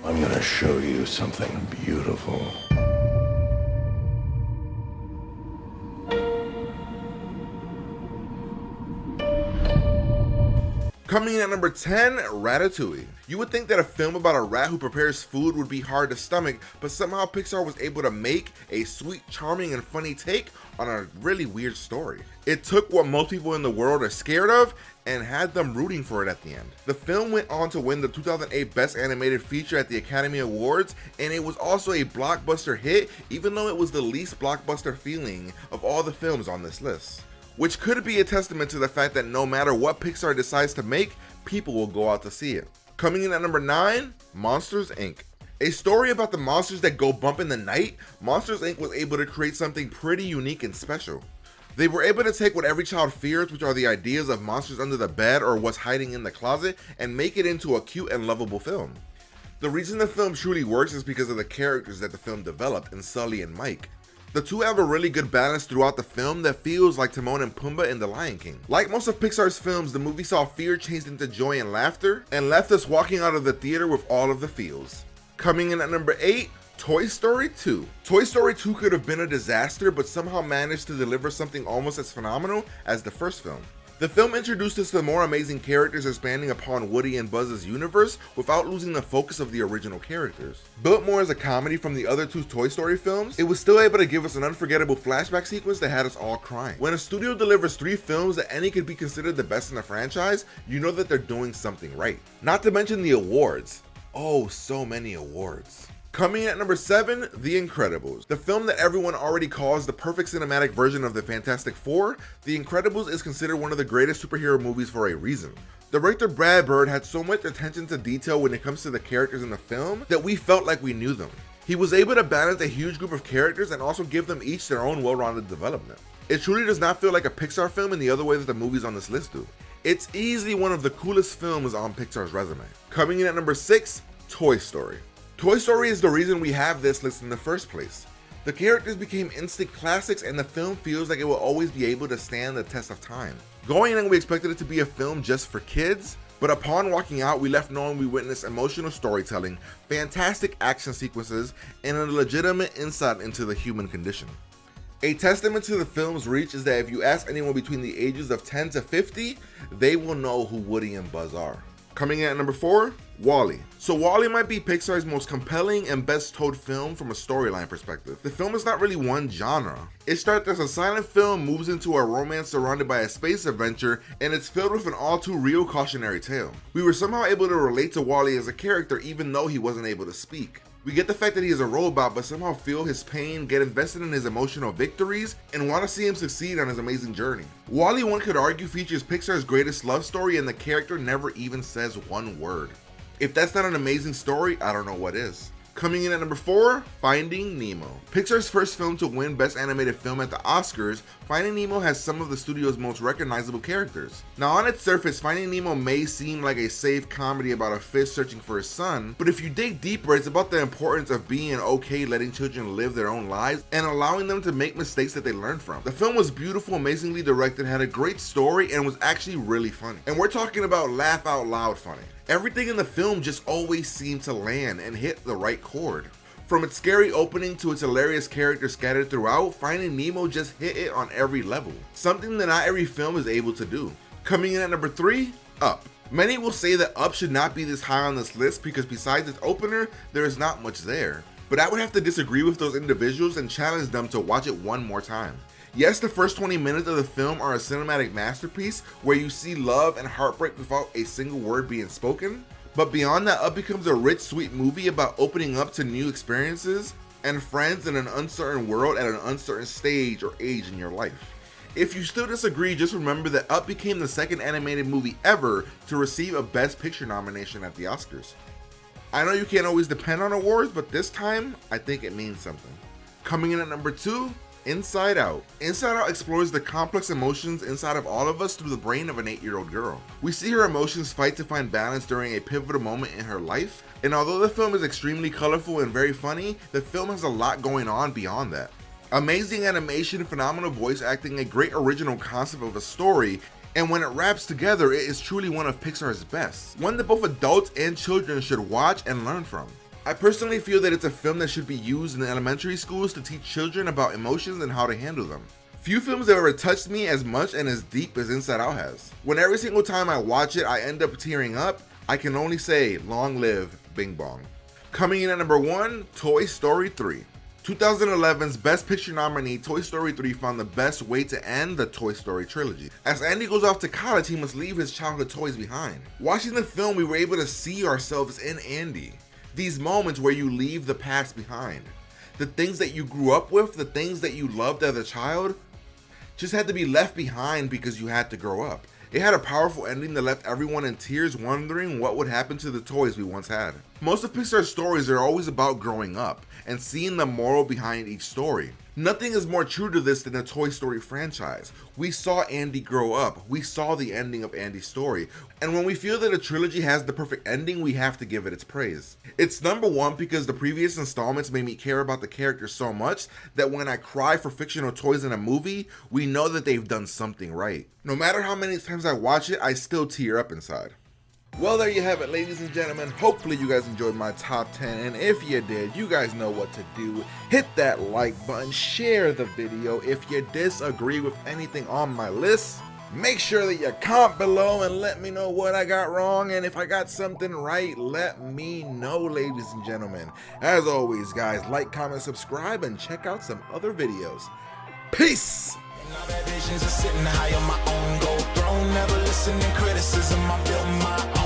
I'm gonna show you something beautiful. Coming in at number 10, Ratatouille. You would think that a film about a rat who prepares food would be hard to stomach, but somehow Pixar was able to make a sweet, charming, and funny take on a really weird story. It took what most people in the world are scared of and had them rooting for it at the end. The film went on to win the 2008 Best Animated Feature at the Academy Awards, and it was also a blockbuster hit, even though it was the least blockbuster feeling of all the films on this list. Which could be a testament to the fact that no matter what Pixar decides to make, people will go out to see it. Coming in at number 9, Monsters Inc. A story about the monsters that go bump in the night, Monsters Inc. was able to create something pretty unique and special. They were able to take what every child fears, which are the ideas of monsters under the bed or what's hiding in the closet, and make it into a cute and lovable film. The reason the film truly works is because of the characters that the film developed in Sully and Mike. The two have a really good balance throughout the film that feels like Timon and Pumbaa in The Lion King. Like most of Pixar's films, the movie saw fear changed into joy and laughter, and left us walking out of the theater with all of the feels. Coming in at number 8, Toy Story 2. Toy Story 2 could have been a disaster, but somehow managed to deliver something almost as phenomenal as the first film. The film introduced us to more amazing characters expanding upon Woody and Buzz's universe without losing the focus of the original characters. Built more as a comedy from the other two Toy Story films, it was still able to give us an unforgettable flashback sequence that had us all crying. When a studio delivers 3 films that any could be considered the best in the franchise, you know that they're doing something right. Not to mention the awards. Oh, so many awards. Coming at number 7, The Incredibles. The film that everyone already calls the perfect cinematic version of the Fantastic Four, The Incredibles is considered one of the greatest superhero movies for a reason. Director Brad Bird had so much attention to detail when it comes to the characters in the film that we felt like we knew them. He was able to balance a huge group of characters and also give them each their own well-rounded development. It truly does not feel like a Pixar film in the other way that the movies on this list do. It's easily one of the coolest films on Pixar's resume. Coming in at number 6, Toy Story. Toy Story is the reason we have this list in the first place. The characters became instant classics and the film feels like it will always be able to stand the test of time. Going in, we expected it to be a film just for kids, but upon walking out, we left knowing we witnessed emotional storytelling, fantastic action sequences, and a legitimate insight into the human condition. A testament to the film's reach is that if you ask anyone between the ages of 10 to 50, they will know who Woody and Buzz are. Coming in at number 4, Wally. So Wally might be Pixar's most compelling and best told film from a storyline perspective. The film is not really one genre. It starts as a silent film, moves into a romance surrounded by a space adventure, and it's filled with an all too real cautionary tale. We were somehow able to relate to Wally as a character even though he wasn't able to speak. We get the fact that he is a robot, but somehow feel his pain, get invested in his emotional victories, and want to see him succeed on his amazing journey. Wally, one could argue, features Pixar's greatest love story, and the character never even says one word. If that's not an amazing story, I don't know what is. Coming in at number 4, Finding Nemo. Pixar's first film to win Best Animated Film at the Oscars, Finding Nemo has some of the studio's most recognizable characters. Now on its surface, Finding Nemo may seem like a safe comedy about a fish searching for his son, but if you dig deeper, it's about the importance of being okay letting children live their own lives and allowing them to make mistakes that they learn from. The film was beautiful, amazingly directed, had a great story, and was actually really funny. And we're talking about laugh out loud funny. Everything in the film just always seemed to land and hit the right chord. From its scary opening to its hilarious characters scattered throughout, Finding Nemo just hit it on every level. Something that not every film is able to do. Coming in at number 3, Up. Many will say that Up should not be this high on this list because besides its opener, there is not much there. But I would have to disagree with those individuals and challenge them to watch it one more time. Yes, the first 20 minutes of the film are a cinematic masterpiece where you see love and heartbreak without a single word being spoken. But beyond that, Up becomes a rich, sweet movie about opening up to new experiences and friends in an uncertain world at an uncertain stage or age in your life. If you still disagree, just remember that Up became the second animated movie ever to receive a Best Picture nomination at the Oscars. I know you can't always depend on awards, but this time, I think it means something. Coming in at number 2, Inside Out. Inside Out explores the complex emotions inside of all of us through the brain of an 8-year-old girl. We see her emotions fight to find balance during a pivotal moment in her life, and although the film is extremely colorful and very funny, the film has a lot going on beyond that. Amazing animation, phenomenal voice acting, a great original concept of a story, and when it wraps together, it is truly one of Pixar's best. One that both adults and children should watch and learn from. I personally feel that it's a film that should be used in elementary schools to teach children about emotions and how to handle them. Few films have ever touched me as much and as deep as Inside Out has. When every single time I watch it, I end up tearing up, I can only say, long live Bing Bong. Coming in at number 1, Toy Story 3. 2011's Best Picture nominee Toy Story 3 found the best way to end the Toy Story trilogy. As Andy goes off to college, he must leave his childhood toys behind. Watching the film, we were able to see ourselves in Andy. These moments where you leave the past behind. The things that you grew up with, the things that you loved as a child, just had to be left behind because you had to grow up. It had a powerful ending that left everyone in tears wondering what would happen to the toys we once had. Most of Pixar's stories are always about growing up and seeing the moral behind each story. Nothing is more true to this than the Toy Story franchise. We saw Andy grow up, we saw the ending of Andy's story, and when we feel that a trilogy has the perfect ending, we have to give it its praise. It's number 1 because the previous installments made me care about the characters so much that when I cry for fictional toys in a movie, we know that they've done something right. No matter how many times I watch it, I still tear up inside. Well, there you have it, ladies and gentlemen. Hopefully you guys enjoyed my top 10, and if you did, you guys know what to do. Hit that like button, share the video. If you disagree with anything on my list, make sure that you comment below and let me know what I got wrong, and if I got something right, let me know, ladies and gentlemen. As always, guys, like, comment, subscribe, and check out some other videos. Peace! Now that visions are sitting high on my own gold throne, never listening criticism, I built my own.